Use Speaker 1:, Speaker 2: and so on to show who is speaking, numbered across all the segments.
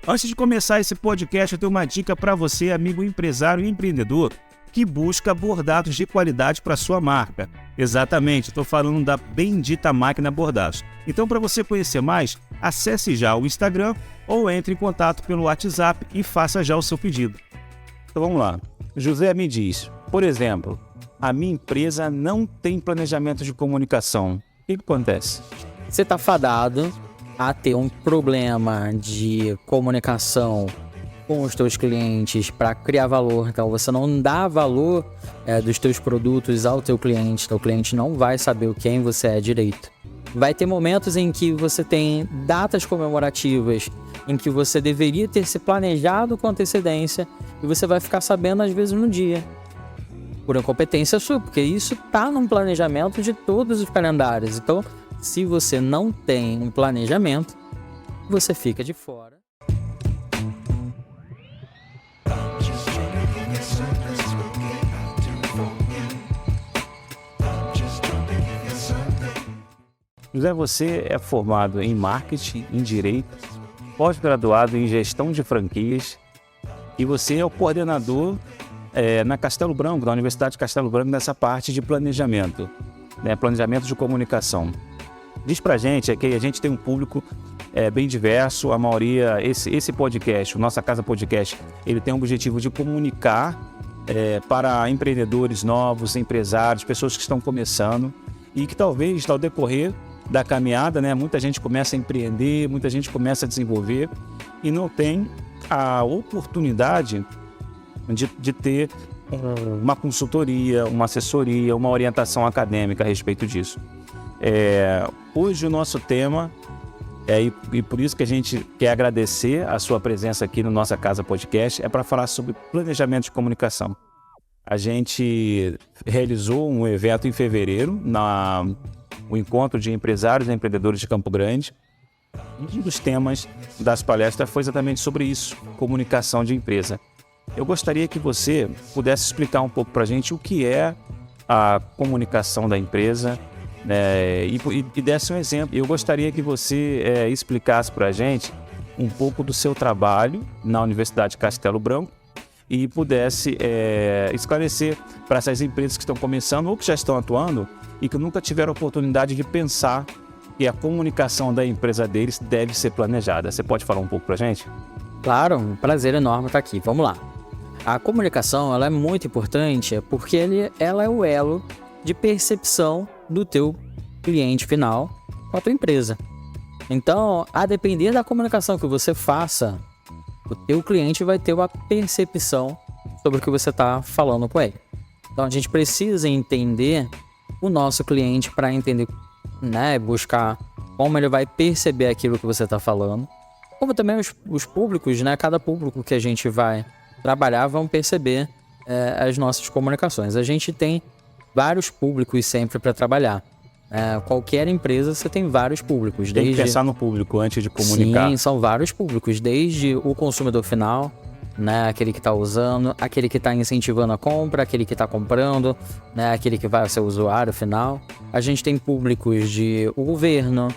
Speaker 1: Antes de começar esse podcast, eu tenho uma dica para você, amigo empresário e empreendedor, que busca bordados de qualidade para sua marca. Exatamente, estou falando da Bendita Máquina Bordados. Então, para você conhecer mais, acesse já o Instagram ou entre em contato pelo WhatsApp e faça já o seu pedido. Então vamos lá. José me diz, por exemplo, a minha empresa não tem planejamento de comunicação. O que acontece?
Speaker 2: Você está fadado a ter um problema de comunicação com os teus clientes para criar valor. Então você não dá valor dos teus produtos ao teu cliente não vai saber quem você é direito. Vai ter momentos em que você tem datas comemorativas em que você deveria ter se planejado com antecedência e você vai ficar sabendo às vezes no dia, por incompetência sua, porque isso está num planejamento de todos os calendários. Então, se você não tem um planejamento, você fica de fora.
Speaker 1: José, você é formado em marketing, em direito, pós-graduado em gestão de franquias e você é o coordenador na Castelo Branco, da Universidade de Castelo Branco, nessa parte de planejamento, né, planejamento de comunicação. Diz pra gente que a gente tem um público bem diverso, a maioria, esse podcast, o Nossa Casa Podcast, ele tem o objetivo de comunicar para empreendedores novos, empresários, pessoas que estão começando e que talvez, ao decorrer da caminhada, né, muita gente começa a empreender, muita gente começa a desenvolver e não tem a oportunidade de ter uma consultoria, uma assessoria, uma orientação acadêmica a respeito disso. Hoje o nosso tema, e por isso que a gente quer agradecer a sua presença aqui no Nossa Casa Podcast, é para falar sobre planejamento de comunicação. A gente realizou um evento em fevereiro, o Encontro de Empresários e Empreendedores de Campo Grande. Um dos temas das palestras foi exatamente sobre isso, comunicação de empresa. Eu gostaria que você pudesse explicar um pouco para a gente o que é a comunicação da empresa, e desse um exemplo. Eu gostaria que você explicasse para a gente um pouco do seu trabalho na Universidade de Castelo Branco e pudesse esclarecer para essas empresas que estão começando ou que já estão atuando e que nunca tiveram a oportunidade de pensar que a comunicação da empresa deles deve ser planejada. Você pode falar um pouco para a gente?
Speaker 2: Claro, um prazer enorme estar aqui. Vamos lá. A comunicação ela é muito importante porque ela é o elo de percepção do teu cliente final com a tua empresa. Então, a depender da comunicação que você faça, o teu cliente vai ter uma percepção sobre o que você está falando com ele. Então, a gente precisa entender o nosso cliente para entender, né, buscar como ele vai perceber aquilo que você está falando. Como também os públicos, né, cada público que a gente vai trabalhar vão perceber as nossas comunicações. A gente tem vários públicos sempre para trabalhar. Qualquer empresa você tem vários públicos.
Speaker 1: Tem que pensar no público antes de comunicar.
Speaker 2: Sim, são vários públicos, desde o consumidor final, né, aquele que está usando, aquele que está incentivando a compra, aquele que está comprando, né, aquele que vai ser o usuário final. A gente tem públicos de o governo,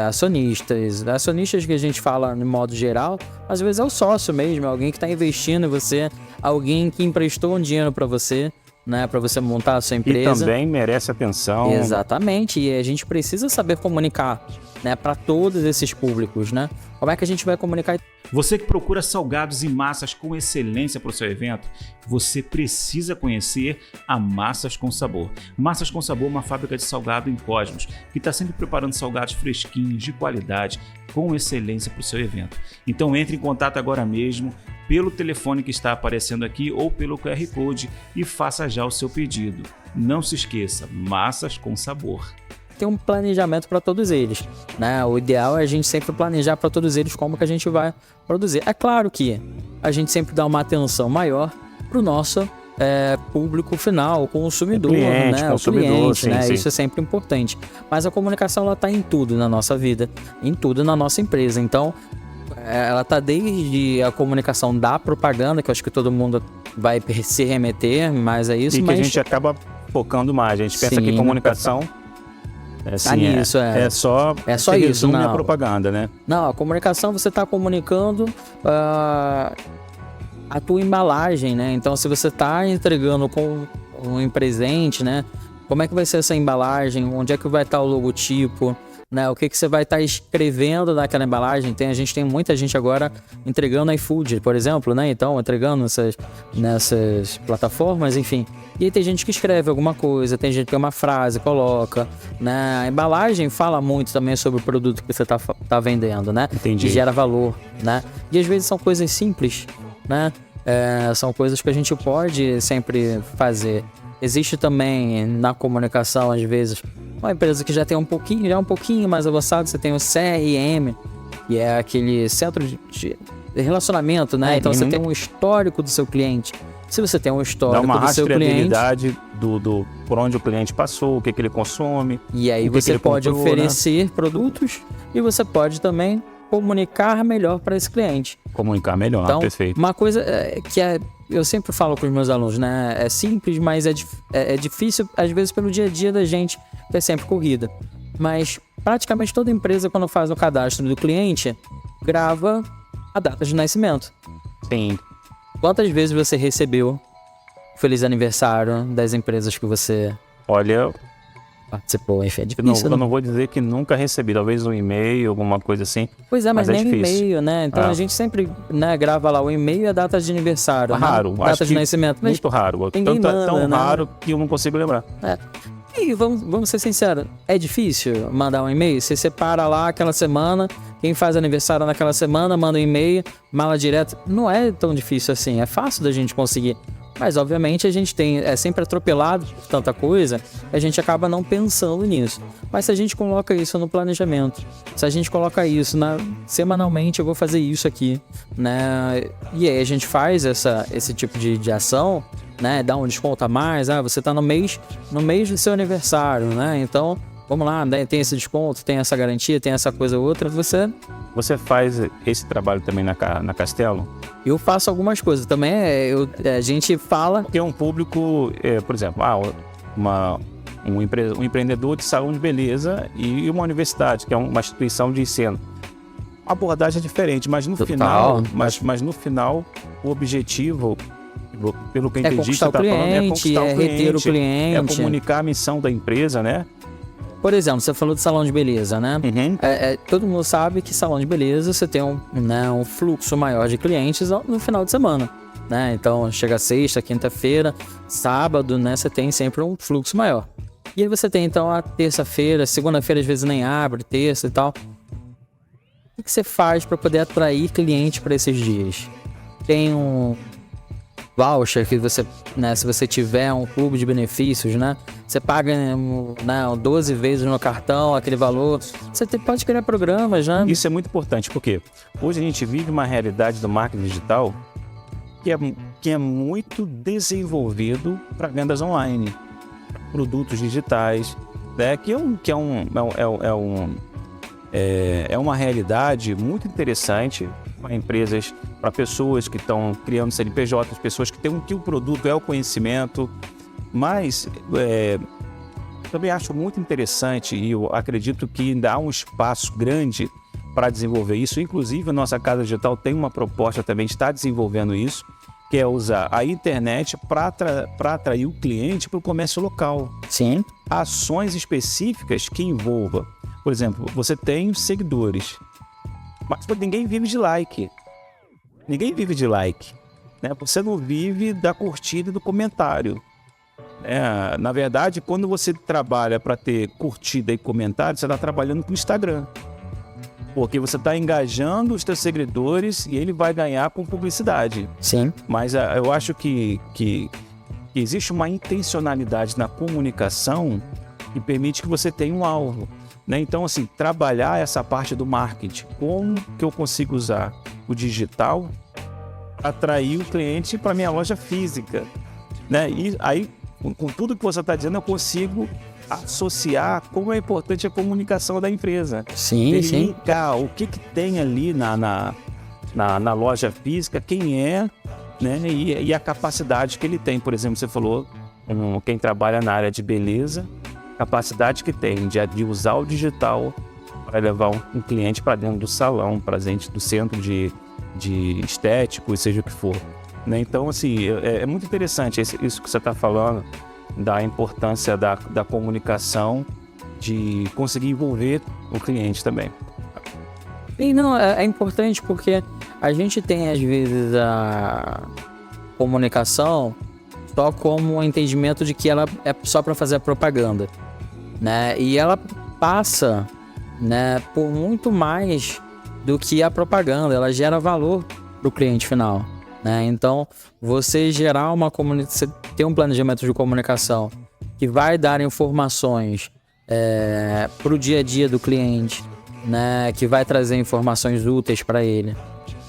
Speaker 2: acionistas que a gente fala de modo geral, às vezes é o sócio mesmo, alguém que está investindo em você, alguém que emprestou um dinheiro para você, né, para você montar a sua empresa.
Speaker 1: E também merece atenção.
Speaker 2: Exatamente, e a gente precisa saber comunicar, né, para todos esses públicos, né? Como é que a gente vai comunicar?
Speaker 3: Você que procura salgados e massas com excelência para o seu evento, você precisa conhecer a Massas com Sabor. Massas com Sabor é uma fábrica de salgado em Cosmos, que está sempre preparando salgados fresquinhos, de qualidade, com excelência para o seu evento. Então entre em contato agora mesmo, pelo telefone que está aparecendo aqui ou pelo QR Code e faça já o seu pedido. Não se esqueça, Massas com Sabor.
Speaker 2: Tem um planejamento para todos eles, né? O ideal é a gente sempre planejar para todos eles como que a gente vai produzir. É claro que a gente sempre dá uma atenção maior para o nosso público final, o consumidor,
Speaker 1: cliente,
Speaker 2: né?
Speaker 1: consumidor,
Speaker 2: o cliente,
Speaker 1: sim,
Speaker 2: né?
Speaker 1: sim.
Speaker 2: Isso é sempre importante. Mas a comunicação ela está em tudo na nossa vida, em tudo na nossa empresa. Então, ela está desde a comunicação da propaganda, que eu acho que todo mundo vai se remeter, mas é isso.
Speaker 1: E que a gente acaba focando mais. A gente pensa que comunicação Assim,
Speaker 2: nisso,
Speaker 1: é só
Speaker 2: isso,
Speaker 1: resume a
Speaker 2: não.
Speaker 1: propaganda, né?
Speaker 2: Não, a comunicação você está comunicando a tua embalagem, né? Então, se você está entregando com um presente, né? Como é que vai ser essa embalagem? Onde é que vai estar o logotipo? Né? O que você vai estar escrevendo naquela embalagem? A gente tem muita gente agora entregando iFood, por exemplo, né? Então, entregando nessas plataformas, enfim. E aí tem gente que escreve alguma coisa, tem gente que tem uma frase, coloca, né? A embalagem fala muito também sobre o produto que você tá vendendo, né?
Speaker 1: Entendi.
Speaker 2: Que gera valor, né? E às vezes são coisas simples, né? São coisas que a gente pode sempre fazer. Existe também na comunicação, às vezes, uma empresa que já é um pouquinho mais avançado, você tem o CRM, que é aquele centro de relacionamento, né? Então você tem um histórico do seu cliente. Se você tem um histórico do seu cliente,
Speaker 1: dá uma rastreabilidade do por onde o cliente passou, o que ele consome.
Speaker 2: E aí você pode oferecer produtos e você pode também comunicar melhor para esse cliente.
Speaker 1: Comunicar melhor,
Speaker 2: então,
Speaker 1: perfeito.
Speaker 2: Uma coisa eu sempre falo com os meus alunos, né? É simples, mas é difícil, às vezes, pelo dia a dia da gente, que é sempre corrida. Mas praticamente toda empresa, quando faz o cadastro do cliente, grava a data de nascimento.
Speaker 1: Sim.
Speaker 2: Quantas vezes você recebeu feliz aniversário das empresas que você participou? Enfim, é difícil.
Speaker 1: Eu não vou dizer que nunca recebi, talvez um e-mail, alguma coisa assim.
Speaker 2: Mas nem
Speaker 1: difícil.
Speaker 2: E-mail, né? Então a gente sempre, né, grava lá o e-mail e a data de aniversário.
Speaker 1: Raro,
Speaker 2: né? Data de nascimento. Mas
Speaker 1: muito raro. Tão raro que eu não consigo lembrar.
Speaker 2: E vamos ser sinceros, é difícil mandar um e-mail? Você separa lá aquela semana, quem faz aniversário naquela semana, manda um e-mail, mala direta. Não é tão difícil assim, é fácil da gente conseguir. Mas, obviamente, a gente é sempre atropelado por tanta coisa, a gente acaba não pensando nisso. Mas se a gente coloca isso no planejamento, se a gente coloca isso semanalmente, eu vou fazer isso aqui, né? E aí a gente faz esse tipo de ação, né? Dá um desconto a mais, você tá no mês do seu aniversário, né? Então, vamos lá, né? Tem esse desconto, tem essa garantia, tem essa coisa ou outra,
Speaker 1: Você faz esse trabalho também na Castelo?
Speaker 2: Eu faço algumas coisas também, a gente fala...
Speaker 1: Tem um público, por exemplo, um empreendedor de salão de beleza e uma universidade, que é uma instituição de ensino. A abordagem é diferente, mas no final, no final, o objetivo, pelo que eu entendi,
Speaker 2: conquistar o cliente, reter o cliente,
Speaker 1: é comunicar a missão da empresa, né?
Speaker 2: Por exemplo, você falou de salão de beleza, né?
Speaker 1: Uhum.
Speaker 2: Todo mundo sabe que salão de beleza você tem um fluxo maior de clientes no final de semana, né? Então, chega sexta, quinta-feira, sábado, né? Você tem sempre um fluxo maior. E aí você tem, então, a terça-feira, segunda-feira às vezes nem abre, terça e tal. O que você faz para poder atrair cliente para esses dias? Tem um voucher que você, né, se você tiver um clube de benefícios, né, você paga 12 vezes no cartão aquele valor. Você pode criar programas, né?
Speaker 1: Isso é muito importante, porque hoje a gente vive uma realidade do marketing digital que é muito desenvolvido para vendas online, produtos digitais, né, é uma realidade muito interessante para empresas, para pessoas que estão criando CNPJ, pessoas que o produto é o conhecimento, mas também acho muito interessante e eu acredito que ainda há um espaço grande para desenvolver isso. Inclusive, a nossa Casa Digital tem uma proposta também de estar desenvolvendo isso, que é usar a internet para atrair o cliente para o comércio local.
Speaker 2: Sim.
Speaker 1: Ações específicas que envolvam, por exemplo, você tem seguidores, mas ninguém vive de like. Ninguém vive de like, né? Você não vive da curtida e do comentário. Na verdade, quando você trabalha para ter curtida e comentário, você está trabalhando com o Instagram. Porque você está engajando os teus seguidores e ele vai ganhar com publicidade.
Speaker 2: Sim.
Speaker 1: Mas eu acho que existe uma intencionalidade na comunicação que permite que você tenha um alvo. Né? Então, assim, trabalhar essa parte do marketing, como que eu consigo usar o digital para atrair o cliente para minha loja física, né? E aí, com tudo que você está dizendo, eu consigo associar como é importante a comunicação da empresa.
Speaker 2: Sim,
Speaker 1: linkar o que tem ali na loja física, quem é, né? E a capacidade que ele tem. Por exemplo, você falou, quem trabalha na área de beleza, capacidade que tem de usar o digital para levar um cliente para dentro do salão, para dentro do centro de estético, seja o que for. Né? Então, assim, é muito interessante isso que você está falando, da importância da comunicação, de conseguir envolver o cliente também.
Speaker 2: E não, é importante porque a gente tem, às vezes, a comunicação só como um entendimento de que ela é só para fazer a propaganda, né? E ela passa, né, por muito mais do que a propaganda, ela gera valor para o cliente final, né? Então, você gerar você ter um planejamento de comunicação que vai dar informações para o dia a dia do cliente, né, que vai trazer informações úteis para ele,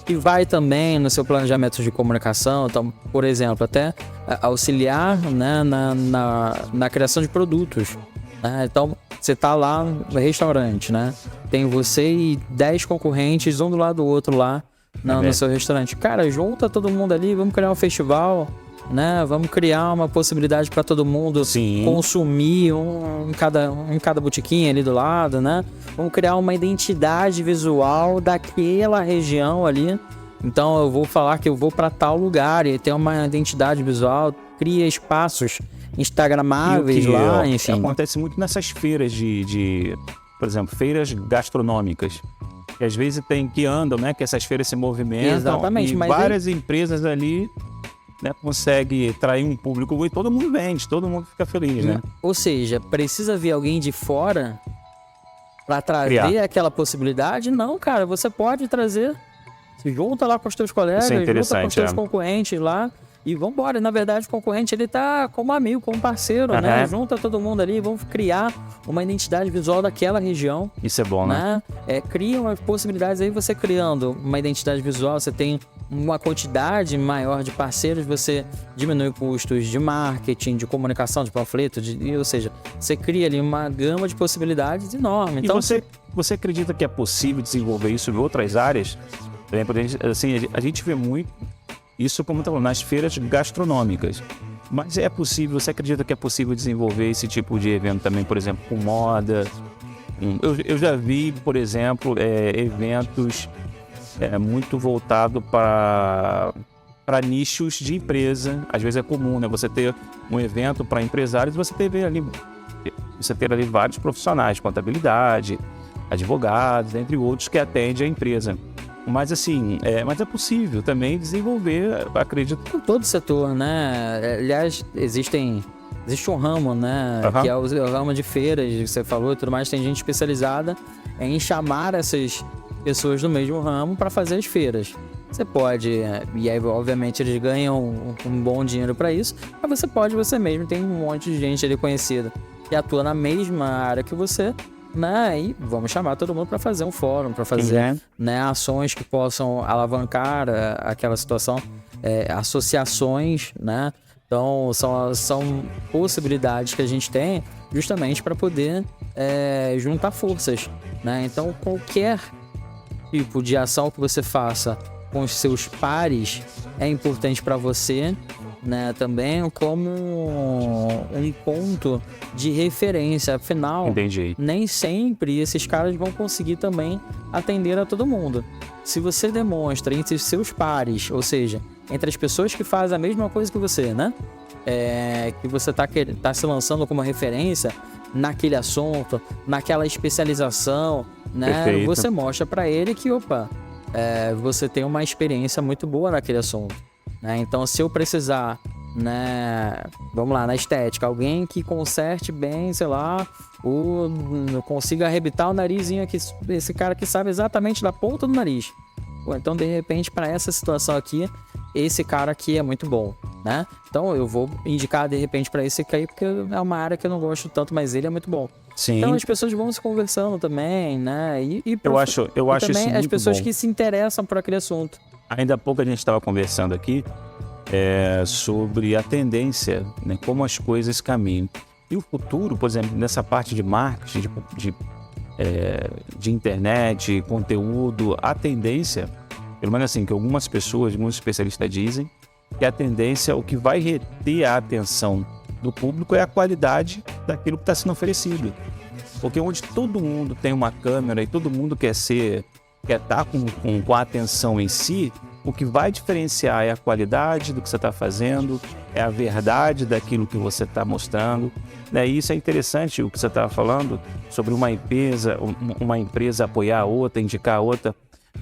Speaker 2: e vai também no seu planejamento de comunicação, então, por exemplo, até auxiliar, né, na criação de produtos, né? Então, você tá lá no restaurante, né, tem você e 10 concorrentes, um do lado do outro lá no seu restaurante. Cara, junta todo mundo ali, vamos criar um festival, né? Vamos criar uma possibilidade para todo mundo consumir em cada botiquinha ali do lado, né? Vamos criar uma identidade visual daquela região ali. Então eu vou falar que eu vou para tal lugar e tem uma identidade visual, cria espaços instagramáveis lá, enfim.
Speaker 1: Acontece muito nessas feiras por exemplo, feiras gastronômicas. Que às vezes que andam, né? Que essas feiras se movimentam.
Speaker 2: Exatamente,
Speaker 1: e várias empresas ali, né, consegue atrair um público e todo mundo vende, todo mundo fica feliz, né?
Speaker 2: Ou seja, precisa vir alguém de fora para trazer aquela possibilidade? Não, cara, você pode trazer. Se junta lá com os teus colegas, junta com os teus concorrentes lá e vambora. Na verdade, o concorrente, ele tá como amigo, como parceiro, né? Junta todo mundo ali, vamos criar uma identidade visual daquela região.
Speaker 1: Isso é bom, né?
Speaker 2: Cria umas possibilidades aí, você criando uma identidade visual, você tem uma quantidade maior de parceiros, você diminui custos de marketing, de comunicação, de panfleto, ou seja, você cria ali uma gama de possibilidades enorme. Então,
Speaker 1: e você acredita que é possível desenvolver isso em outras áreas? Por exemplo, assim, a gente vê muito isso, como está falando, nas feiras gastronômicas. Mas você acredita que é possível desenvolver esse tipo de evento também, por exemplo, com moda? Eu já vi, por exemplo, eventos muito voltados para nichos de empresa. Às vezes é comum, né? Você ter um evento para empresários, você ter ali vários profissionais, contabilidade, advogados, entre outros, que atendem a empresa. Mas assim, mas é possível também desenvolver, acredito.
Speaker 2: Com todo o setor, né? Aliás, existe um ramo, né? Que é o ramo de feiras, que você falou e tudo mais. Tem gente especializada em chamar essas pessoas do mesmo ramo para fazer as feiras. Você pode, e aí obviamente eles ganham um bom dinheiro para isso, mas você mesmo tem um monte de gente ali conhecida que atua na mesma área que você, né? E vamos chamar todo mundo para fazer um fórum, para fazer né, ações que possam alavancar aquela situação, associações, né? Então são possibilidades que a gente tem justamente para poder juntar forças, né? Então qualquer tipo de ação que você faça com os seus pares é importante para você, né, também como um ponto de referência. Afinal, nem sempre esses caras vão conseguir também atender a todo mundo. Se você demonstra entre os seus pares, ou seja, entre as pessoas que fazem a mesma coisa que você, né, que você tá se lançando como referência naquele assunto, naquela especialização, né, perfeito, você mostra para ele que, você tem uma experiência muito boa naquele assunto, né? Então, se eu precisar, né, vamos lá, na estética, alguém que conserte bem, sei lá, consiga arrebitar o narizinho aqui, esse cara que sabe exatamente da ponta do nariz. Então, de repente, para essa situação aqui, esse cara aqui é muito bom, né? Então, eu vou indicar, de repente, para esse aqui, porque é uma área que eu não gosto tanto, mas ele é muito bom.
Speaker 1: Sim.
Speaker 2: Então, as pessoas vão se conversando também, né?
Speaker 1: Eu acho também isso muito
Speaker 2: as pessoas
Speaker 1: bom.
Speaker 2: Que se interessam por aquele assunto.
Speaker 1: Ainda há pouco a gente estava conversando aqui sobre a tendência, né? Como as coisas caminham. E o futuro, por exemplo, nessa parte de marketing, de internet, conteúdo, a tendência, pelo menos assim, que algumas pessoas, alguns especialistas dizem, que a tendência, o que vai reter a atenção do público é a qualidade daquilo que está sendo oferecido. Porque onde todo mundo tem uma câmera e todo mundo quer estar com a atenção em si, o que vai diferenciar é a qualidade do que você está fazendo, é a verdade daquilo que você está mostrando. Né? E isso é interessante o que você estava falando sobre uma empresa apoiar a outra, indicar a outra,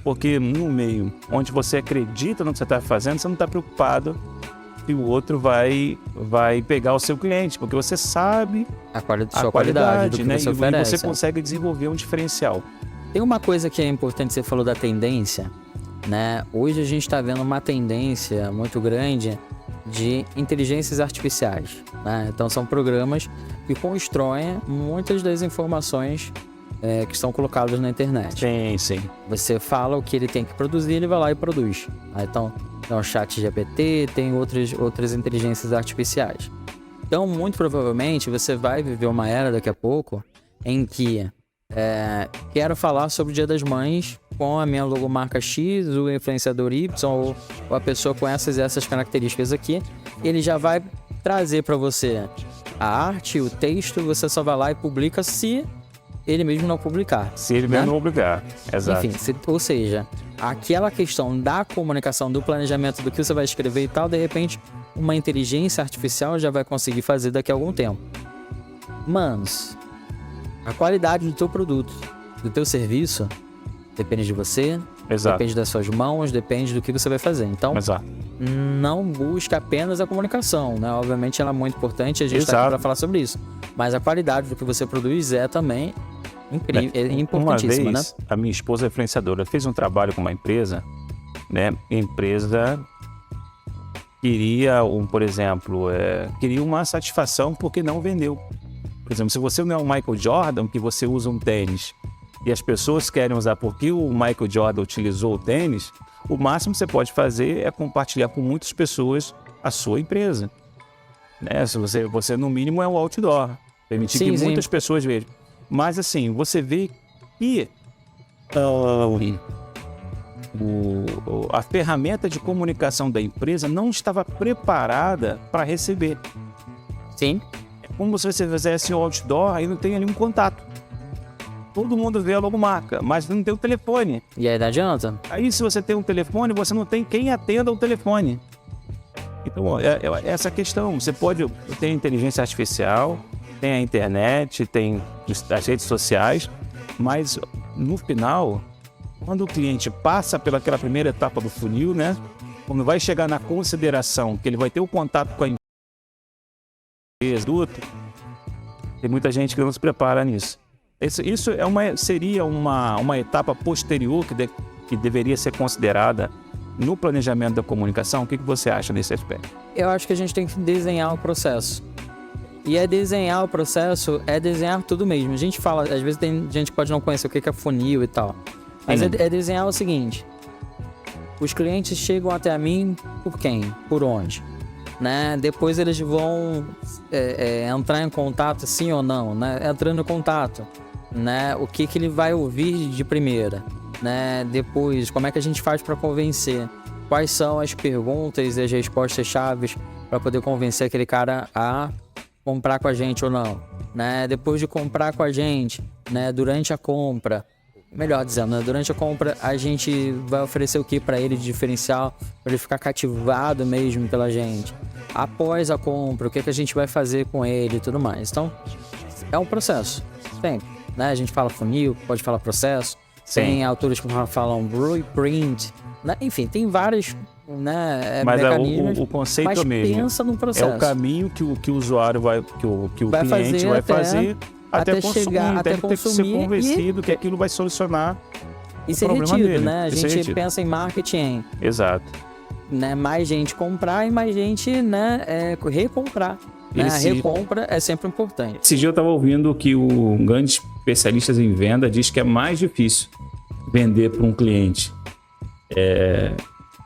Speaker 1: porque no meio onde você acredita no que você está fazendo, você não está preocupado que o outro vai pegar o seu cliente, porque você sabe
Speaker 2: a qualidade do que
Speaker 1: né?
Speaker 2: você
Speaker 1: E
Speaker 2: oferece.
Speaker 1: você consegue desenvolver um diferencial.
Speaker 2: Tem uma coisa que é importante, você falou da tendência, né? Hoje a gente está vendo uma tendência muito grande de inteligências artificiais, né? Então são programas que constroem muitas das informações que estão colocadas na internet.
Speaker 1: Sim, sim.
Speaker 2: Você fala o que ele tem que produzir, ele vai lá e produz. Então, o chat GPT, tem outras inteligências artificiais. Então, muito provavelmente, você vai viver uma era daqui a pouco em que quero falar sobre o Dia das Mães com a minha logomarca X, o influenciador Y ou a pessoa com essas características aqui. Ele já vai trazer para você a arte, o texto, você só vai lá e publica se ele mesmo não publicar.
Speaker 1: Se ele mesmo não publicar, exato.
Speaker 2: Enfim, ou seja, aquela questão da comunicação, do planejamento, do que você vai escrever e tal, de repente, uma inteligência artificial já vai conseguir fazer daqui a algum tempo. Manos, a qualidade do teu produto, do teu serviço, depende de você,
Speaker 1: exato.
Speaker 2: Depende das suas mãos, depende do que você vai fazer. Então,
Speaker 1: exato.
Speaker 2: Não busca apenas a comunicação, né? Obviamente ela é muito importante, a gente está aqui para falar sobre isso. Mas a qualidade do que você produz é também incrível, é importantíssima,
Speaker 1: uma vez,
Speaker 2: né?
Speaker 1: A minha esposa é influenciadora, fez um trabalho com uma empresa, né? A empresa queria, por exemplo, queria uma satisfação porque não vendeu. Por exemplo, se você não é o Michael Jordan, que você usa um tênis, e as pessoas querem usar porque o Michael Jordan utilizou o tênis, o máximo que você pode fazer é compartilhar com muitas pessoas a sua empresa. Né? Se você no mínimo é o outdoor, permitir que muitas pessoas vejam. Mas assim, você vê que a ferramenta de comunicação da empresa não estava preparada para receber.
Speaker 2: Sim.
Speaker 1: É como se você fizesse o outdoor e não tem ali um contato. Todo mundo vê a logomarca, mas não tem o telefone.
Speaker 2: E aí não adianta.
Speaker 1: Aí se você tem um telefone, você não tem quem atenda o telefone. Então, essa questão, você pode ter inteligência artificial, tem a internet, tem as redes sociais, mas no final, quando o cliente passa pelaquela primeira etapa do funil, né? Quando vai chegar na consideração que ele vai ter o contato com a empresa, tem muita gente que não se prepara nisso. Isso seria uma etapa posterior que deveria ser considerada no planejamento da comunicação. O que você acha nesse aspecto?
Speaker 2: Eu acho que a gente tem que desenhar o processo. E desenhar o processo é desenhar tudo mesmo. A gente fala, às vezes tem gente que pode não conhecer o que é funil e tal. Mas é desenhar o seguinte: os clientes chegam até mim por quem? Por onde? Né? Depois eles vão entrar em contato, sim ou não, né? Entrando em contato, né? O que ele vai ouvir de primeira, né? Depois, como é que a gente faz para convencer? Quais são as perguntas e as respostas chaves para poder convencer aquele cara a comprar com a gente ou não, né? Depois de comprar com a gente, né? Durante a compra, melhor dizendo, né? Durante a compra a gente vai oferecer o que para ele de diferencial, para ele ficar cativado mesmo pela gente. Após a compra, o que a gente vai fazer com ele e tudo mais. Então, é um processo, sempre, né? A gente fala funil, pode falar processo. Sim. Tem autores que falam blueprint, né? Enfim, tem vários, né, mecanismos.
Speaker 1: O conceito é mesmo.
Speaker 2: Pensa no processo.
Speaker 1: É o caminho que o usuário que o cliente vai fazer até chegar, até consumir, ter que ser convencido que aquilo vai solucionar
Speaker 2: e ser retido, né? A gente pensa em marketing.
Speaker 1: Exato.
Speaker 2: Né? Mais gente comprar e mais gente, né, recomprar. Né? A recompra é sempre importante.
Speaker 1: Esse dia eu estava ouvindo que o grande especialista em venda diz que é mais difícil vender para um cliente.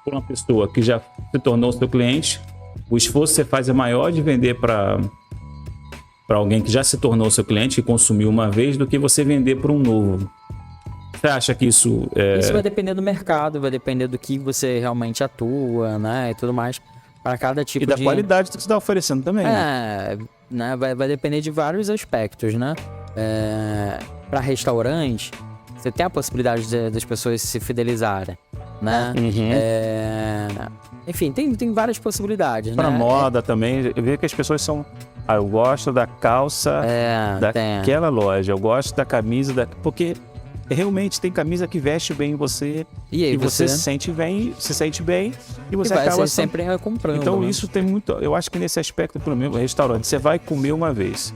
Speaker 1: Por uma pessoa que já se tornou seu cliente, o esforço que você faz é maior de vender para alguém que já se tornou seu cliente, que consumiu uma vez, do que você vender para um novo. Você acha que isso
Speaker 2: vai depender do mercado, vai depender do que você realmente atua, né, e tudo mais. para cada tipo
Speaker 1: E da
Speaker 2: de...
Speaker 1: qualidade que você está oferecendo também. Né?
Speaker 2: Né, vai depender de vários aspectos, né? Para restaurante, você tem a possibilidade das pessoas se fidelizarem, né? Enfim, tem várias possibilidades,
Speaker 1: Para
Speaker 2: né?
Speaker 1: moda também, eu vejo que as pessoas são... eu gosto da calça daquela loja, eu gosto da camisa porque realmente tem camisa que veste bem você
Speaker 2: e
Speaker 1: você se sente bem e você acaba
Speaker 2: sempre comprando.
Speaker 1: Então
Speaker 2: né?
Speaker 1: isso tem muito, eu acho que nesse aspecto, pelo menos, restaurante, você vai comer uma vez,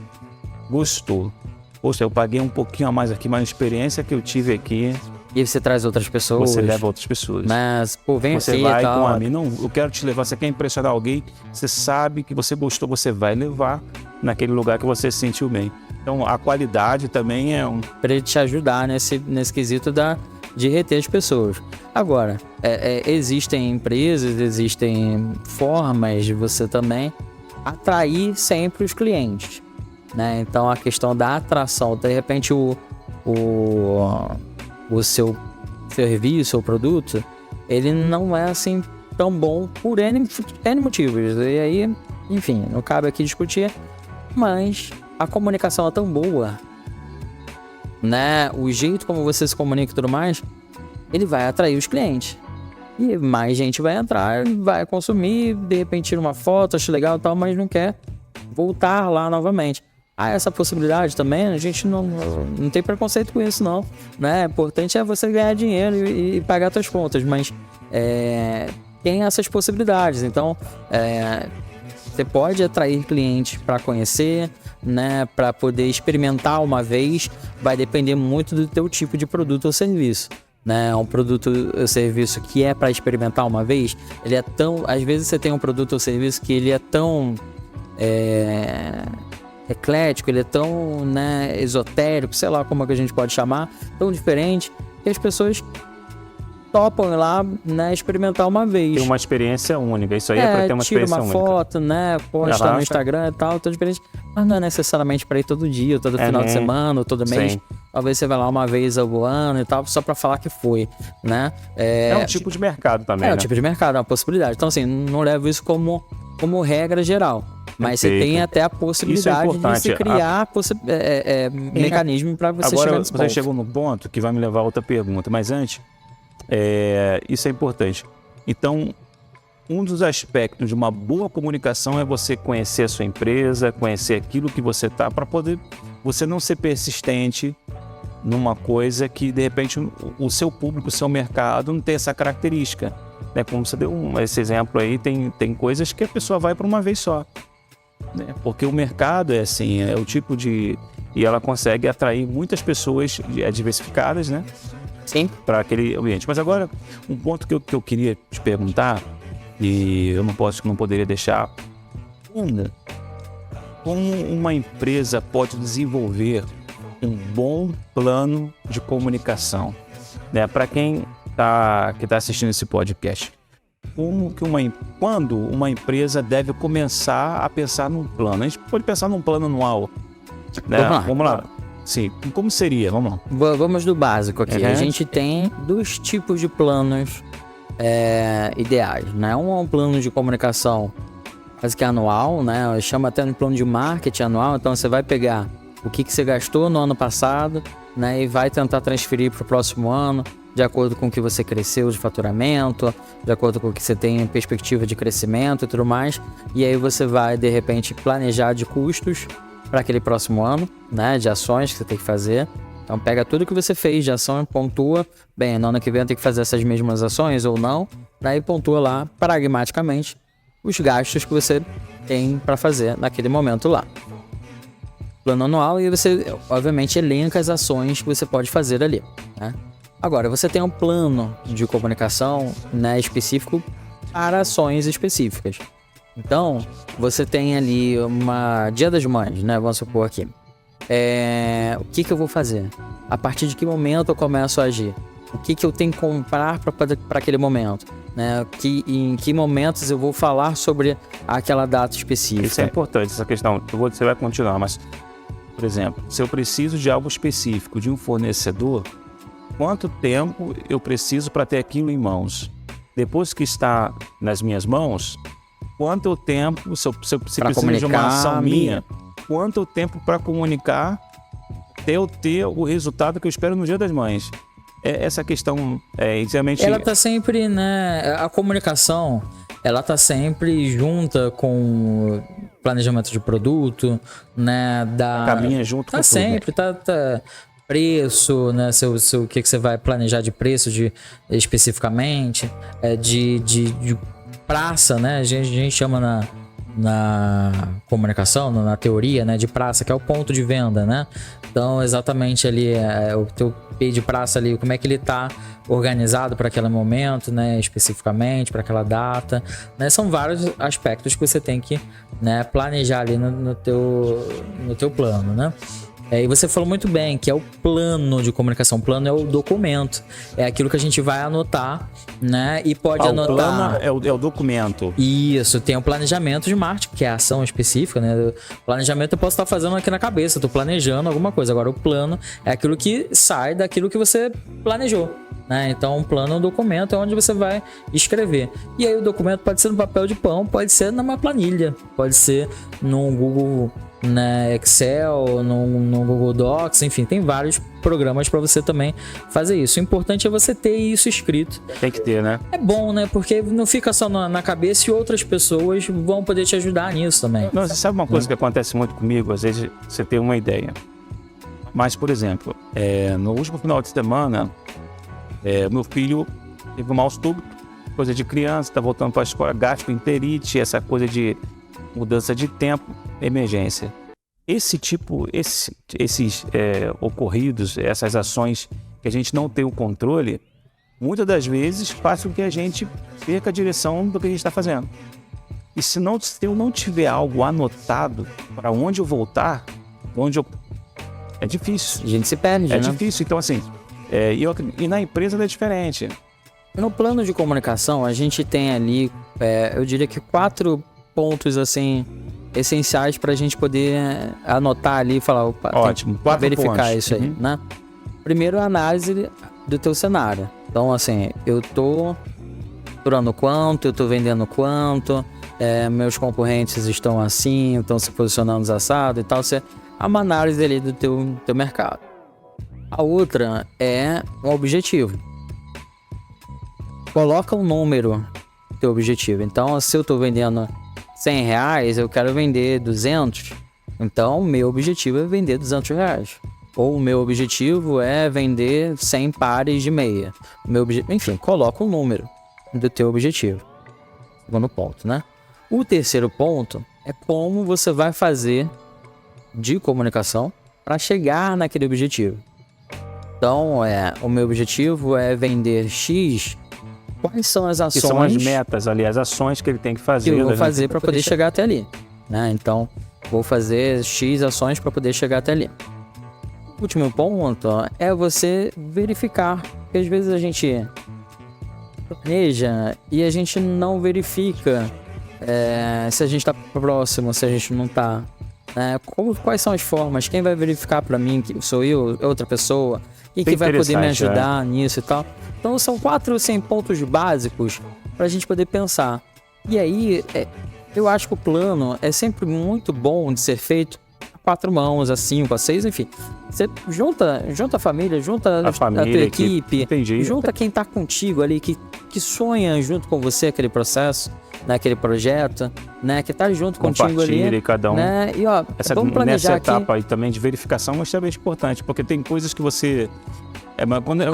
Speaker 1: gostou, poxa, eu paguei um pouquinho a mais aqui, mas a experiência que eu tive aqui,
Speaker 2: e você traz outras pessoas.
Speaker 1: você leva outras pessoas.
Speaker 2: Mas, pô, vem
Speaker 1: você
Speaker 2: aqui
Speaker 1: vai
Speaker 2: e tal.
Speaker 1: com a mim, não, eu quero te levar, você quer impressionar alguém, você sabe que você gostou, você vai levar naquele lugar que você se sentiu bem. Então a qualidade também é
Speaker 2: para ele te ajudar nesse quesito de reter as pessoas. Agora, existem empresas, existem formas de você também atrair sempre os clientes, né? Então a questão da atração, de repente o seu serviço ou produto, ele não é assim tão bom por N motivos. E aí, enfim, não cabe aqui discutir, mas a comunicação é tão boa, né? O jeito como você se comunica e tudo mais, ele vai atrair os clientes. E mais gente vai entrar, vai consumir, de repente tira uma foto, acha legal e tal, mas não quer voltar lá novamente. Essa possibilidade também, a gente não tem preconceito com isso, não. Né? O importante é você ganhar dinheiro e pagar suas contas, mas tem essas possibilidades. Então, você pode atrair clientes para conhecer, né? Para poder experimentar uma vez, vai depender muito do teu tipo de produto ou serviço. Né? Um produto ou serviço que é para experimentar uma vez, ele é tão... Às vezes você tem um produto ou serviço que ele é tão... eclético, ele é tão, né, esotérico, sei lá como é que a gente pode chamar, tão diferente, que as pessoas topam ir lá, né, experimentar uma vez.
Speaker 1: Tem uma experiência única, isso aí é para ter uma experiência única.
Speaker 2: Tira uma foto, né, posta no Instagram e tal, toda experiência, mas não é necessariamente para ir todo dia, ou todo final de semana, ou todo mês.
Speaker 1: Sim.
Speaker 2: Talvez você vai lá uma vez ao ano e tal, só para falar que foi, né.
Speaker 1: É um tipo de mercado também, né?
Speaker 2: É um tipo de mercado, é uma possibilidade. Então, assim, não levo isso como regra geral. Mas você tem até a possibilidade de você criar mecanismo para você chegar nesse ponto.
Speaker 1: Agora você chegou no ponto que vai me levar a outra pergunta, mas antes, isso é importante. Então, um dos aspectos de uma boa comunicação é você conhecer a sua empresa, conhecer aquilo que você está, para poder você não ser persistente numa coisa que, de repente, o seu público, o seu mercado não tem essa característica. Né? Como você deu esse exemplo aí, tem coisas que a pessoa vai para uma vez só. Né? Porque o mercado é assim, é o tipo de... E ela consegue atrair muitas pessoas diversificadas, né?
Speaker 2: Sim.
Speaker 1: Para aquele ambiente. Mas agora, um ponto que eu queria te perguntar, e eu não poderia deixar, como uma empresa pode desenvolver um bom plano de comunicação, né? Para quem que tá assistindo esse podcast, quando uma empresa deve começar a pensar num plano? A gente pode pensar num plano anual, né? Vamos lá. Sim, como seria? Vamos lá.
Speaker 2: Vamos do básico aqui. A gente tem 2 tipos de planos ideais, né? Um é um plano de comunicação quase que anual, né? Chama até de plano de marketing anual. Então você vai pegar o que você gastou no ano passado, né? E vai tentar transferir para o próximo ano, de acordo com o que você cresceu de faturamento, de acordo com o que você tem em perspectiva de crescimento e tudo mais. E aí você vai, de repente, planejar de custos para aquele próximo ano, né? De ações que você tem que fazer. Então pega tudo que você fez de ação e pontua. Bem, no ano que vem eu tenho que fazer essas mesmas ações ou não. Daí pontua lá, pragmaticamente, os gastos que você tem para fazer naquele momento lá. Plano anual, e você, obviamente, elenca as ações que você pode fazer ali, né? Agora, você tem um plano de comunicação, né, específico para ações específicas. Então, você tem ali uma Dia das Mães, né? Vamos supor aqui. O que eu vou fazer? A partir de que momento eu começo a agir? O que eu tenho que comprar para aquele momento? Né? Em que momentos eu vou falar sobre aquela data específica?
Speaker 1: Isso é importante, essa questão. Você vai continuar, mas, por exemplo, se eu preciso de algo específico de um fornecedor, quanto tempo eu preciso para ter aquilo em mãos? Depois que está nas minhas mãos, quanto tempo, se
Speaker 2: Pra
Speaker 1: precisa de uma ação
Speaker 2: comunicar,
Speaker 1: minha, quanto tempo para comunicar até eu ter o resultado que eu espero no Dia das Mães. Essa questão realmente...
Speaker 2: Ela tá sempre, né? A comunicação, ela tá sempre junta com o planejamento de produto, né?
Speaker 1: Caminha junto
Speaker 2: tá
Speaker 1: com
Speaker 2: sempre,
Speaker 1: tudo, né?
Speaker 2: tá preço, né? O que você vai planejar de preço especificamente, de praça, né? A gente chama na comunicação, na teoria, né, de praça, que é o ponto de venda, né? Então, exatamente ali, o teu P de praça ali, como é que ele tá organizado para aquele momento, né, especificamente, para aquela data, né? São vários aspectos que você tem que, né, planejar ali no teu plano, né? E você falou muito bem que é o plano de comunicação. O plano é o documento. É aquilo que a gente vai anotar, né? E pode anotar.
Speaker 1: O plano é o documento.
Speaker 2: Isso, tem o planejamento de marketing, que é a ação específica, né? O planejamento eu posso estar fazendo aqui na cabeça, eu tô planejando alguma coisa. Agora, o plano é aquilo que sai daquilo que você planejou, né? Então, um plano é um documento, é onde você vai escrever. E aí, o documento pode ser no papel de pão, pode ser numa planilha, pode ser num Google, né, Excel, no Google Docs, enfim, tem vários programas para você também fazer isso. O importante é você ter isso escrito.
Speaker 1: Tem que ter, né?
Speaker 2: É bom, né? Porque não fica só na cabeça e outras pessoas vão poder te ajudar nisso também.
Speaker 1: Não, você sabe uma coisa que acontece muito comigo? Às vezes você tem uma ideia. Mas, por exemplo, no último final de semana, meu filho teve um mal estômago, coisa de criança, tá voltando para a escola, gastroenterite, essa coisa de mudança de tempo, emergência. Esses ocorridos, essas ações que a gente não tem o controle, muitas das vezes faz com que a gente perca a direção do que a gente está fazendo. E se eu não tiver algo anotado para onde eu voltar, é difícil.
Speaker 2: A gente se perde,
Speaker 1: É
Speaker 2: né?
Speaker 1: difícil. Então, assim, e na empresa é diferente.
Speaker 2: No plano de comunicação, a gente tem ali, eu diria que 4 pontos, assim, essenciais para a gente poder anotar ali e falar, opa,
Speaker 1: Ótimo,
Speaker 2: tem que
Speaker 1: 4
Speaker 2: verificar
Speaker 1: pontos.
Speaker 2: isso aí, né? Primeiro, a análise do teu cenário. Então, assim, eu tô faturando quanto, eu tô vendendo quanto, meus concorrentes estão assim, estão se posicionando assado e tal. É uma análise ali do teu mercado. A outra é um objetivo. Coloca um número no teu objetivo. Então, se eu tô vendendo R$100, eu quero vender 200. Então, o meu objetivo é vender R$200. Ou o meu objetivo é vender 100 pares de meia. Enfim, coloca um número do teu objetivo. Segundo ponto, né? O terceiro ponto é como você vai fazer de comunicação para chegar naquele objetivo. Então, o meu objetivo é vender X. Quais são as ações?
Speaker 1: Que são as metas ali, as ações que ele tem que fazer.
Speaker 2: Que eu vou fazer para poder chegar até ali, né? Então, vou fazer X ações para poder chegar até ali. O último ponto é você verificar, porque às vezes a gente planeja e a gente não verifica se a gente está próximo, se a gente não está. Quais são as formas? Quem vai verificar para mim? Que sou eu, outra pessoa? E que vai poder me ajudar nisso e tal. Então são 4 assim, pontos básicos para a gente poder pensar. E aí, eu acho que o plano é sempre muito bom de ser feito a 4 mãos, a 5, a 6, enfim. Você junta a família, junta a tua equipe, junta quem tá contigo ali, que sonha junto com você aquele processo, naquele projeto, né, que tá junto contigo ali,
Speaker 1: cada um.
Speaker 2: Né? E ó, vamos planejar
Speaker 1: nessa etapa
Speaker 2: aqui.
Speaker 1: aí também de verificação é extremamente importante, porque tem coisas que você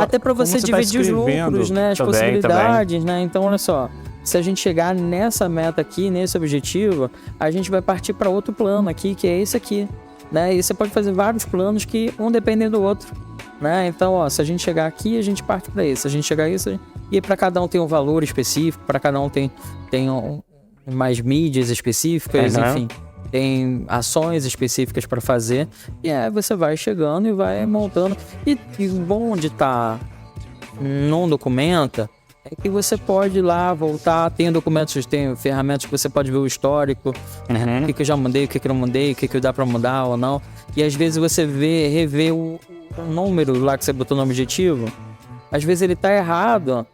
Speaker 2: até para você dividir os lucros, né, as possibilidades, né? Então, olha só, se a gente chegar nessa meta aqui, nesse objetivo, a gente vai partir para outro plano aqui, que é esse aqui, né? E você pode fazer vários planos que um dependem do outro, né? Então, ó, se a gente chegar aqui, a gente parte para esse. Se a gente chegar a isso, e para cada um tem um valor específico, para cada um tem mais mídias específicas, enfim, tem ações específicas para fazer. E aí você vai chegando e vai montando. E o bom de estar num documento é que você pode ir lá, voltar, tem documentos, tem ferramentas que você pode ver o histórico, o que eu já mudei, o que eu não mudei, o que dá para mudar ou não. E às vezes você revê o número lá que você botou no objetivo, às vezes ele tá errado,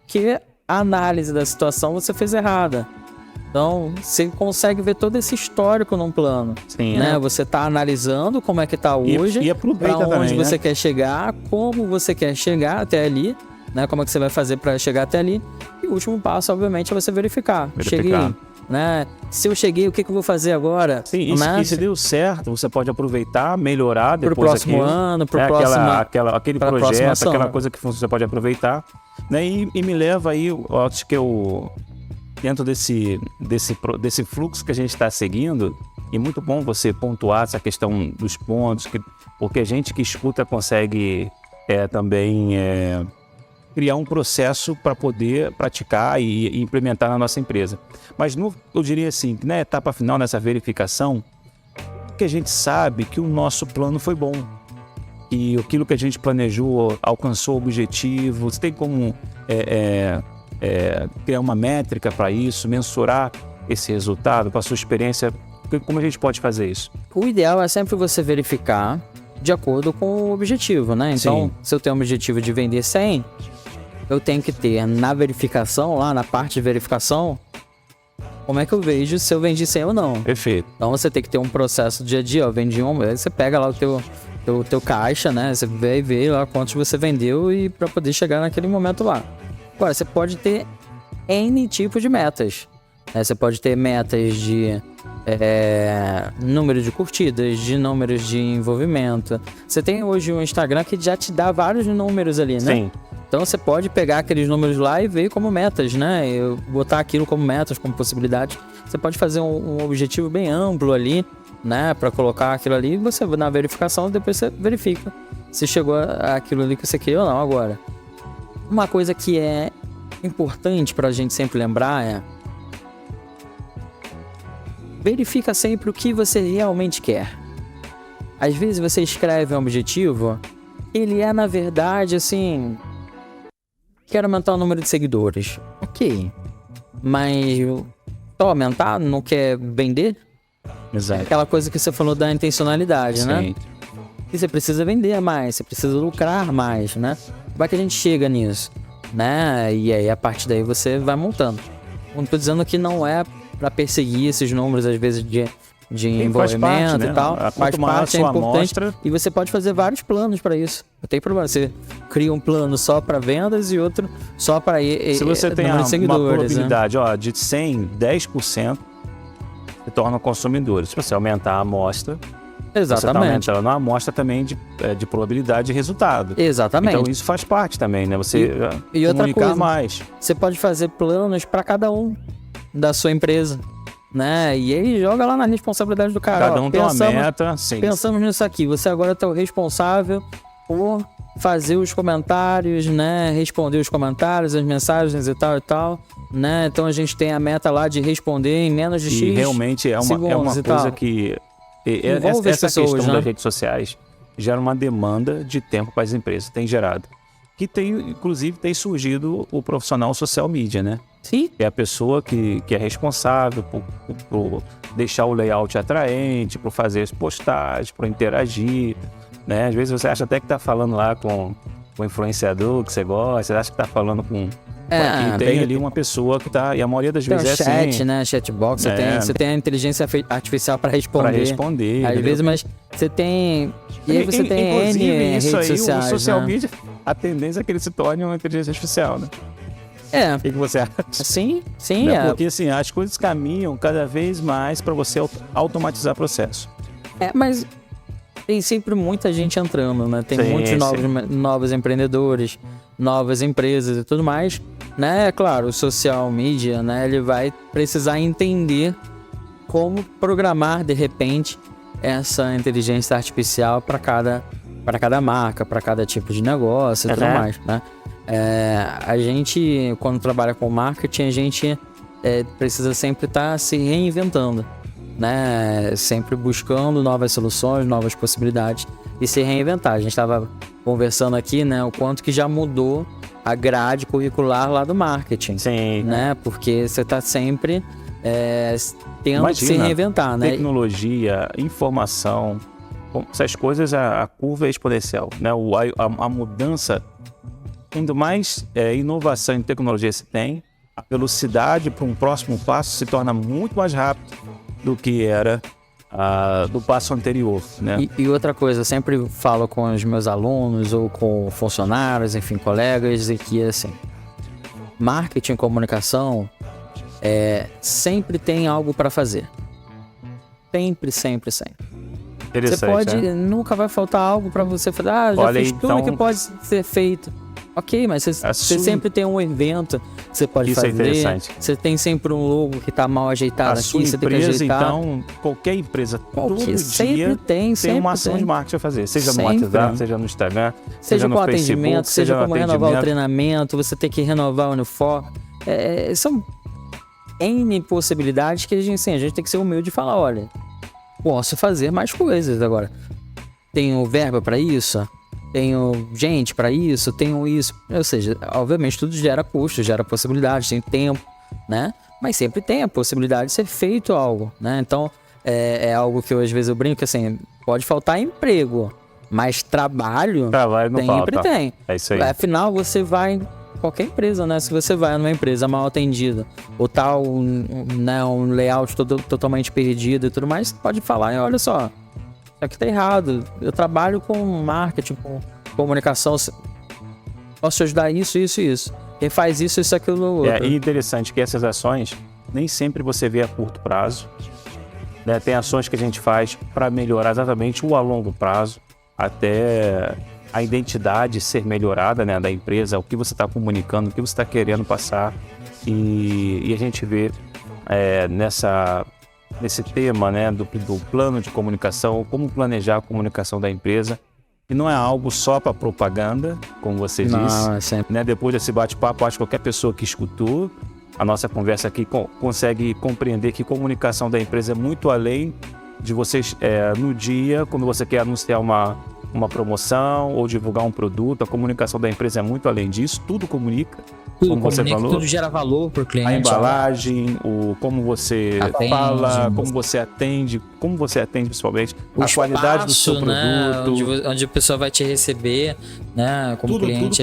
Speaker 2: que a análise da situação você fez errada. Então, você consegue ver todo esse histórico num plano.
Speaker 1: Sim,
Speaker 2: né? Você está analisando como é que está hoje,
Speaker 1: e aproveita
Speaker 2: para onde
Speaker 1: também,
Speaker 2: você
Speaker 1: né?
Speaker 2: quer chegar, como você quer chegar até ali, né? Como é que você vai fazer para chegar até ali. E o último passo, obviamente, é você verificar. Cheguei, né? Se eu cheguei, o que eu vou fazer agora?
Speaker 1: Sim,
Speaker 2: né?
Speaker 1: e se deu certo, você pode aproveitar, melhorar depois
Speaker 2: Pro próximo ano, pro próximo...
Speaker 1: aquele
Speaker 2: pra
Speaker 1: projeto,
Speaker 2: próxima ação,
Speaker 1: aquela
Speaker 2: né?
Speaker 1: coisa que você pode aproveitar. Né? E me leva aí, eu acho que dentro desse fluxo que a gente está seguindo, e muito bom você pontuar essa questão dos pontos, porque a gente que escuta consegue também criar um processo para poder praticar e implementar na nossa empresa. Mas eu diria assim, na etapa final, nessa verificação, que a gente sabe que o nosso plano foi bom, e aquilo que a gente planejou alcançou o objetivo. Você tem como criar uma métrica para isso, mensurar esse resultado, para a sua experiência? Como a gente pode fazer isso?
Speaker 2: O ideal é sempre você verificar de acordo com o objetivo, né? Então, se eu tenho um objetivo de vender 100, eu tenho que ter na verificação, lá na parte de verificação, como é que eu vejo se eu vendi 100 ou não.
Speaker 1: Perfeito.
Speaker 2: Então você tem que ter um processo dia a dia, eu vendi aí você pega lá o teu caixa, né? Você vê lá quantos você vendeu e para poder chegar naquele momento lá. Agora, você pode ter N tipos de metas. Né? Você pode ter metas de número de curtidas, de números de envolvimento. Você tem hoje um Instagram que já te dá vários números ali, né?
Speaker 1: Sim.
Speaker 2: Então você pode pegar aqueles números lá e ver como metas, né? E botar aquilo como metas, como possibilidade. Você pode fazer um objetivo bem amplo ali, né? Para colocar aquilo ali, e você na verificação depois você verifica se chegou aquilo ali que você queria ou não. Agora, uma coisa que é importante para a gente sempre lembrar é: verifica sempre o que você realmente quer. Às vezes você escreve um objetivo, ele é na verdade assim: quero aumentar o número de seguidores. Ok, mas só aumentar, não quer vender?
Speaker 1: Exato.
Speaker 2: Aquela coisa que você falou da intencionalidade,
Speaker 1: Sim.
Speaker 2: né? E você precisa vender mais, você precisa lucrar mais, né? Vai que a gente chega nisso, né? E aí a partir daí você vai montando. Não tô dizendo que não é para perseguir esses números às vezes de envolvimento
Speaker 1: parte, né?
Speaker 2: e tal. Faz parte, é importante. E você pode fazer vários planos para isso. Não tem problema. Você cria um plano só para vendas e outro só para
Speaker 1: se você tem
Speaker 2: número de seguidores,
Speaker 1: uma probabilidade,
Speaker 2: né?
Speaker 1: De 100, 10% se tornam consumidores. Se você aumentar a amostra, você está
Speaker 2: Exatamente.
Speaker 1: aumentando a amostra também de probabilidade de resultado.
Speaker 2: Exatamente.
Speaker 1: Então isso faz parte também, né? Você
Speaker 2: e outra
Speaker 1: comunicar
Speaker 2: coisa,
Speaker 1: mais.
Speaker 2: Você pode fazer planos para cada um da sua empresa, né? E aí joga lá na responsabilidade do cara.
Speaker 1: Cada um tem uma meta. Sim.
Speaker 2: Pensamos nisso aqui. Você agora está o responsável por fazer os comentários, né? Responder os comentários, as mensagens e tal, né? Então a gente tem a meta lá de responder em menos de X
Speaker 1: E realmente é uma coisa que
Speaker 2: envolve as
Speaker 1: essa
Speaker 2: pessoas,
Speaker 1: questão
Speaker 2: né?
Speaker 1: das redes sociais gera uma demanda de tempo para as empresas, tem gerado. Que inclusive tem surgido o profissional social media, né?
Speaker 2: Sim.
Speaker 1: É a pessoa que é responsável por deixar o layout atraente, por fazer as postagens, por interagir, né? Às vezes você acha até que está falando lá com o influenciador que você gosta, você acha que está falando com... e tem ali uma pessoa que está... E a maioria das vezes
Speaker 2: tem
Speaker 1: é
Speaker 2: chat, né? Chatbox, você tem a inteligência artificial para responder.
Speaker 1: Para responder.
Speaker 2: Às vezes, mas você tem... E aí você tem
Speaker 1: inclusive,
Speaker 2: N
Speaker 1: isso
Speaker 2: redes
Speaker 1: aí,
Speaker 2: sociais,
Speaker 1: o social
Speaker 2: né?
Speaker 1: media, a tendência é que ele se torne uma inteligência artificial, né? O que você acha?
Speaker 2: Sim,
Speaker 1: Né? Porque assim, as coisas caminham cada vez mais para você automatizar o processo.
Speaker 2: Mas tem sempre muita gente entrando, né? Tem muitos novos empreendedores, novas empresas e tudo mais, né? É claro, o social media, né? Ele vai precisar entender como programar, de repente, essa inteligência artificial para cada marca, para cada tipo de negócio e tudo mais, né? A gente, quando trabalha com marketing, a gente precisa sempre estar se reinventando, né? Sempre buscando novas soluções, novas possibilidades e se reinventar. A gente estava conversando aqui, né? O quanto que já mudou a grade curricular lá do marketing.
Speaker 1: Sim.
Speaker 2: Né? Porque você está sempre tendo que se reinventar, né?
Speaker 1: Tecnologia, informação, essas coisas, a curva é exponencial, né? A mudança, quanto mais inovação em tecnologia se tem, a velocidade para um próximo passo se torna muito mais rápido do que era do passo anterior, né?
Speaker 2: E outra coisa, eu sempre falo com os meus alunos ou com funcionários, enfim, colegas, e que assim, marketing e comunicação sempre tem algo para fazer. Sempre.
Speaker 1: Interessante,
Speaker 2: Você pode,
Speaker 1: né?
Speaker 2: nunca vai faltar algo para você falar, já
Speaker 1: Olha,
Speaker 2: fiz tudo
Speaker 1: então,
Speaker 2: que pode ser feito. Ok, mas você sempre tem um evento que você pode
Speaker 1: Isso
Speaker 2: fazer.
Speaker 1: é interessante.
Speaker 2: Você tem sempre um logo que tá mal ajeitado
Speaker 1: A sua
Speaker 2: aqui, você tem que
Speaker 1: empresa,
Speaker 2: ajeitar.
Speaker 1: então, qualquer empresa, todo dia
Speaker 2: sempre tem
Speaker 1: uma ação de marketing a fazer. Seja no
Speaker 2: Sempre.
Speaker 1: WhatsApp, seja no Instagram,
Speaker 2: Seja
Speaker 1: no
Speaker 2: com
Speaker 1: Facebook,
Speaker 2: atendimento, seja
Speaker 1: no
Speaker 2: como renovar o
Speaker 1: atendimento.
Speaker 2: treinamento, você tem que renovar o uniforme. São N possibilidades que a gente tem que ser humilde e falar, olha, posso fazer mais coisas agora. Tenho verba para isso? Tenho gente para isso? Tenho isso? Ou seja, obviamente tudo gera custo, gera possibilidade, tem tempo, né? Mas sempre tem a possibilidade de ser feito algo, né? Então, é algo que eu, às vezes eu brinco, assim, pode faltar emprego, mas trabalho
Speaker 1: não
Speaker 2: sempre
Speaker 1: falta.
Speaker 2: tem.
Speaker 1: É isso aí.
Speaker 2: Afinal, você vai em qualquer empresa, né? Se você vai numa empresa mal atendida ou tá um layout totalmente perdido e tudo mais, você pode falar, olha só, isso aqui tá errado. Eu trabalho com marketing, com comunicação, posso te ajudar isso. Quem faz isso, aquilo, outro.
Speaker 1: E interessante que essas ações nem sempre você vê a curto prazo, né? Tem ações que a gente faz para melhorar exatamente o a longo prazo, até a identidade ser melhorada, né, da empresa, o que você está comunicando, o que você está querendo passar. E a gente vê nesse tema, né, do plano de comunicação, como planejar a comunicação da empresa. E não é algo só para propaganda, como você disse. Né? Depois desse bate-papo, acho que qualquer pessoa que escutou a nossa conversa aqui consegue compreender que comunicação da empresa é muito além de vocês, no dia, quando você quer anunciar uma promoção ou divulgar um produto. A comunicação da empresa é muito além disso, tudo comunica. Como você falou,
Speaker 2: tudo gera valor para o cliente.
Speaker 1: A embalagem, como você fala, como você atende principalmente, a qualidade do seu produto.
Speaker 2: Né? Onde a pessoa vai te receber, né? Como cliente.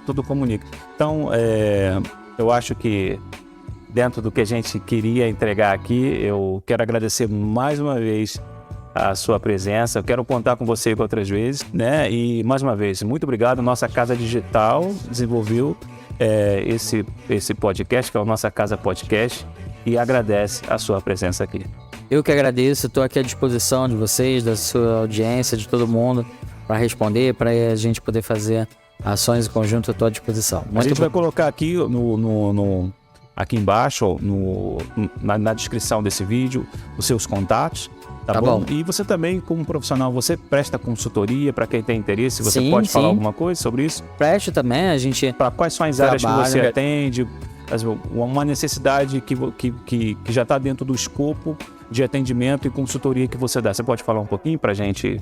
Speaker 1: Tudo comunica. Então, eu acho que dentro do que a gente queria entregar aqui, eu quero agradecer mais uma vez a sua presença. Eu quero contar com você outras vezes, né? E mais uma vez, muito obrigado. Nossa Casa Digital desenvolveu esse podcast, que é o Nossa Casa Podcast, e agradece a sua presença aqui.
Speaker 2: Eu que agradeço, estou aqui à disposição de vocês, da sua audiência, de todo mundo, para responder, para a gente poder fazer ações em conjunto. Eu estou à disposição.
Speaker 1: A gente vai colocar aqui aqui embaixo, na descrição desse vídeo, os seus contatos. Tá bom? E você também, como profissional, você presta consultoria para quem tem interesse? Você pode falar alguma coisa sobre isso?
Speaker 2: Presto também, a gente...
Speaker 1: Para quais são as áreas que você atende? Uma necessidade que já está dentro do escopo de atendimento e consultoria que você dá. Você pode falar um pouquinho para a gente?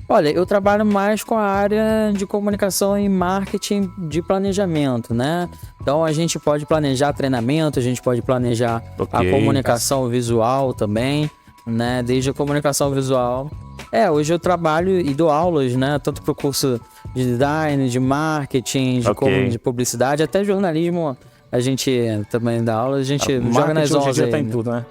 Speaker 2: Olha, eu trabalho mais com a área de comunicação e marketing de planejamento, né? Então a gente pode planejar treinamento, a gente pode planejar a comunicação visual também, né? Desde a comunicação visual. Hoje eu trabalho e dou aulas, né? Tanto para o curso de design, de marketing, de publicidade, até jornalismo. A gente também dá aula, a gente joga nas ondas.
Speaker 1: Já tá em tudo, né?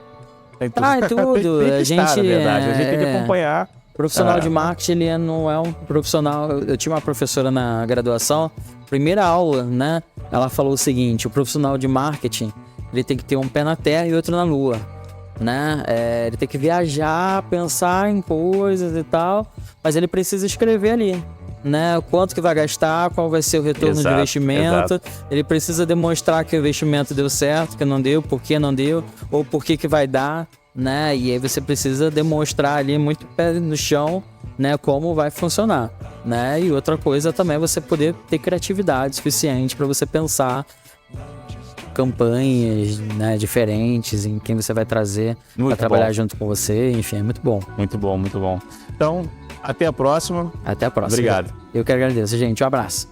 Speaker 2: Em tudo.
Speaker 1: A gente tem que acompanhar.
Speaker 2: Profissional de marketing, ele não é um profissional... Eu tinha uma professora na graduação, primeira aula, né? Ela falou o seguinte: o profissional de marketing, ele tem que ter um pé na terra e outro na lua, né? Ele tem que viajar, pensar em coisas e tal, mas ele precisa escrever ali, né? Quanto que vai gastar, qual vai ser o retorno de investimento. Ele precisa demonstrar que o investimento deu certo, que não deu, por que não deu, ou por que vai dar, né? E aí você precisa demonstrar ali muito pé no chão, né? Como vai funcionar, né? E outra coisa também é você poder ter criatividade suficiente para você pensar campanhas, né, diferentes, em quem você vai trazer para trabalhar junto com você. Enfim, é muito bom.
Speaker 1: Muito bom, muito bom. Então, até a próxima.
Speaker 2: Até a próxima.
Speaker 1: Obrigado.
Speaker 2: Eu que agradeço, gente. Um abraço.